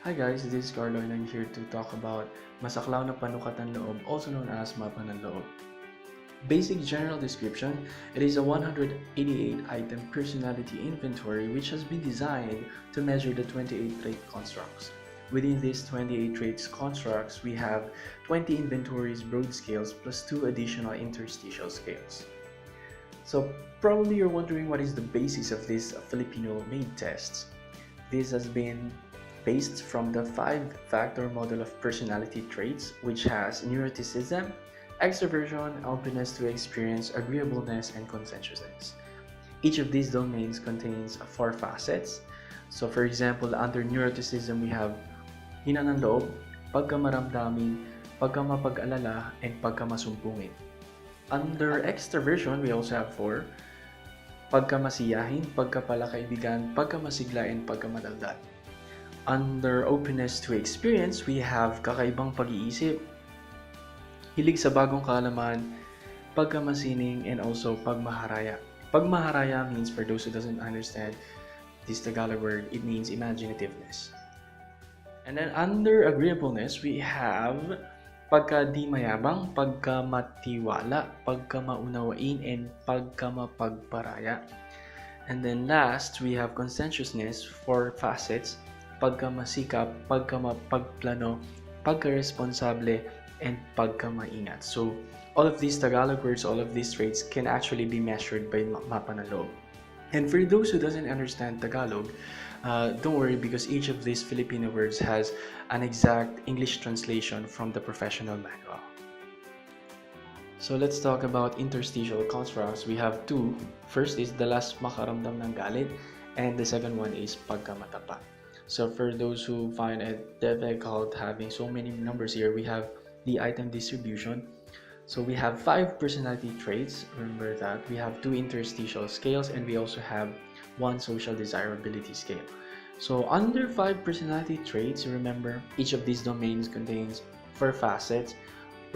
Hi guys, this is Carlo and I'm here to talk about Masaklaw na Panukat ng Loob, also known as MAPA ng Loob. Basic general description, it is a 188 item personality inventory which has been designed to measure the 28 trait constructs. Within these 28 traits constructs, we have 20 inventories broad scales plus 2 additional interstitial scales. So probably you're wondering what is the basis of this Filipino made tests. This has been based from the 5-factor model of personality traits, which has neuroticism, extroversion, openness to experience, agreeableness, and conscientiousness. Each of these domains contains 4 facets. So for example, under neuroticism, we have hinang ng loob, pagkamaramdamin, pagkamapag-alala, and pagkamasumpungin. Under extroversion, we also have 4. Pagkamasiyahin, pagkapalakaibigan, pagkamasigla, and pagkamadaldal. Under openness to experience, we have kakaibang pag-iisip, hilig sa bagong kaalaman, pagkamasining, and also pagmaharaya. Pagmaharaya means, for those who doesn't understand this Tagalog word, it means imaginativeness. And then under agreeableness, we have pagka-di-mayabang, pagka-matiwala, pagka-maunawain, and pagka-mapagparaya. And then last, we have conscientiousness, 4 facets, pagkamasikap, pagkamapagplano, pagkaresponsable, and pagkamaingat. So all of these Tagalog words, all of these traits can actually be measured by MAPA ng Loob. And for those who doesn't understand Tagalog, don't worry because each of these Filipino words has an exact English translation from the professional manual. So let's talk about interstitial constructs. We have 2. First is the last makaramdam ng galit, and the second one is pagkamatapat. So for those who find it difficult having so many numbers here, we have the item distribution. So we have 5 personality traits, remember that. We have 2 interstitial scales, and we also have 1 social desirability scale. So under 5 personality traits, remember each of these domains contains 4 facets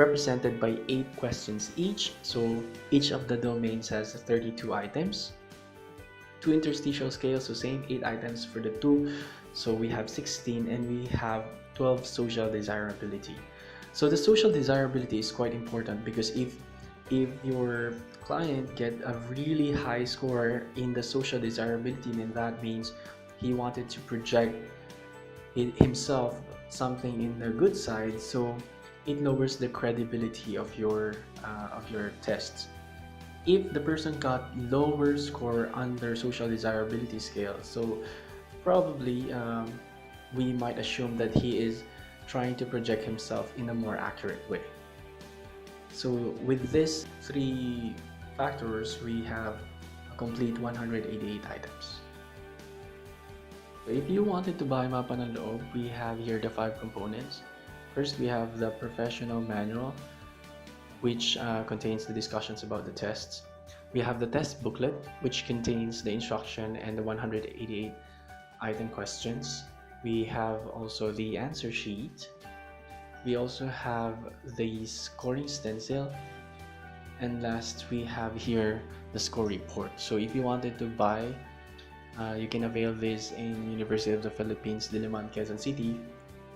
represented by 8 questions each. So each of the domains has 32 items. 2 interstitial scales, so same 8 items for the 2. So we have 16, and we have 12 social desirability. So the social desirability is quite important because if your client get a really high score in the social desirability, then that means he wanted to project himself something in the good side, so it lowers the credibility of your tests. If the person got lower score under social desirability scale, so probably we might assume that he is trying to project himself in a more accurate way. So with these 3 factors, we have a complete 188 items. So if you wanted to buy MAPA ng Loob, we have here the 5 components. First, we have the professional manual, which contains the discussions about the tests. We have the test booklet, which contains the instruction and the 188 item questions. We have also the answer sheet. We also have the scoring stencil. And last, we have here the score report. So if you wanted to buy, you can avail this in University of the Philippines, Diliman, Quezon City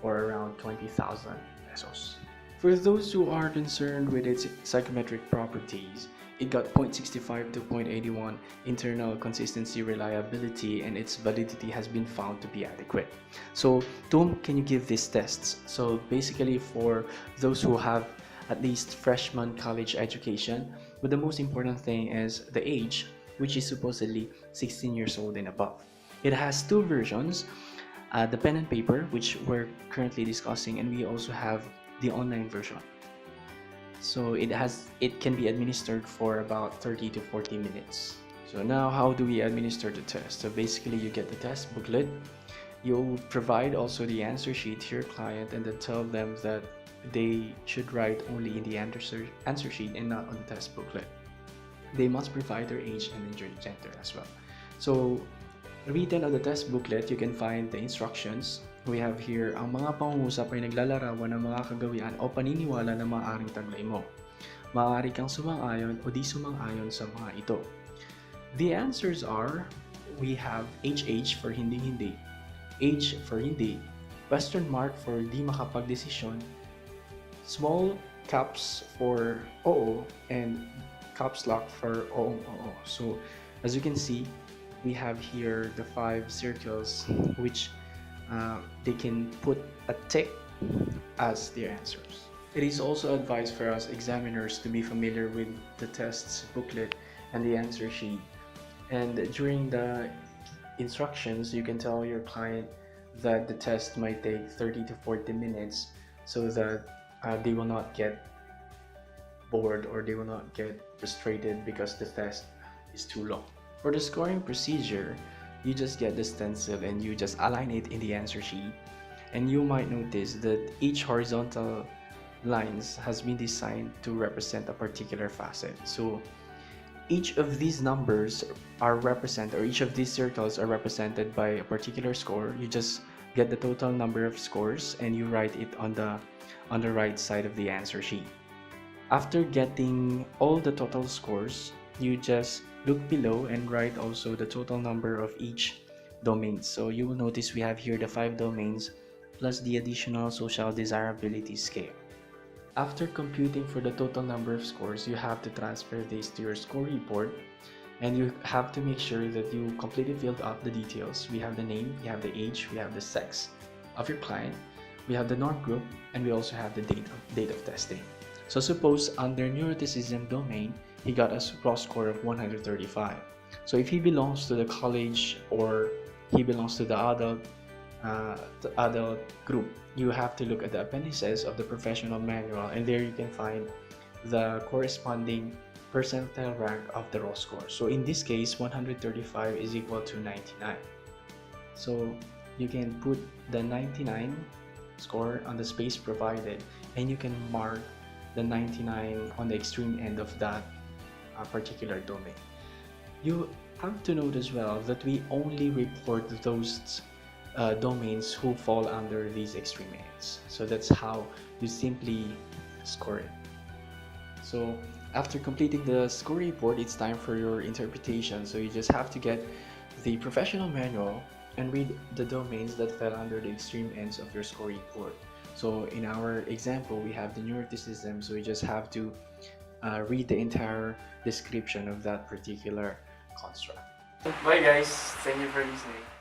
for around 20,000 pesos. For those who are concerned with its psychometric properties, it got 0.65 to 0.81 internal consistency reliability, and its validity has been found to be adequate. So to whom can you give these tests? So basically for those who have at least freshman college education, but the most important thing is the age, which is supposedly 16 years old and above. It has 2 versions, the pen and paper, which we're currently discussing, and we also have the online version. So it can be administered for about 30 to 40 minutes. So now how do we administer the test? So basically you get the test booklet, you'll provide also the answer sheet to your client, and then tell them that they should write only in the answer sheet and not on the test booklet. They must provide their age and gender as well. So written on the test booklet, you can find the instructions. We have here, ang mga pangungusap ay naglalarawan ng mga kagawian o paniniwala na maaaring taglay mo. Maaari kang sumang-ayon o di sumang-ayon sa mga ito. The answers are, we have HH for hindi-hindi, H for hindi, question mark for di makapagdesisyon, small caps for oo, and caps lock for oo. So as you can see, we have here the 5 circles which they can put a tick as their answers. It is also advised for us examiners to be familiar with the test's booklet and the answer sheet. And during the instructions, you can tell your client that the test might take 30 to 40 minutes so that they will not get bored or they will not get frustrated because the test is too long. For the scoring procedure, you just get the stencil and you just align it in the answer sheet. And you might notice that each horizontal lines has been designed to represent a particular facet. So each of these numbers are represented, or each of these circles are represented by a particular score. You just get the total number of scores and you write it on the right side of the answer sheet. After getting all the total scores, you just look below and write also the total number of each domain. So you will notice we have here the 5 domains plus the additional social desirability scale. After computing for the total number of scores, you have to transfer this to your score report, and you have to make sure that you completely filled out the details. We have the name, we have the age, we have the sex of your client, we have the norm group, and we also have the date of testing. So suppose under neuroticism domain, he got a raw score of 135. So if he belongs to the college or he belongs to the adult group, you have to look at the appendices of the professional manual, and there you can find the corresponding percentile rank of the raw score. So in this case, 135 is equal to 99. So you can put the 99 score on the space provided, and you can mark the 99 on the extreme end of that particular domain. You have to note as well that we only report those domains who fall under these extreme ends. So that's how you simply score it. So after completing the score report, it's time for your interpretation. So you just have to get the professional manual and read the domains that fell under the extreme ends of your score report. So in our example, we have the neuroticism, so you just have to read the entire description of that particular construct. Bye guys, thank you for listening.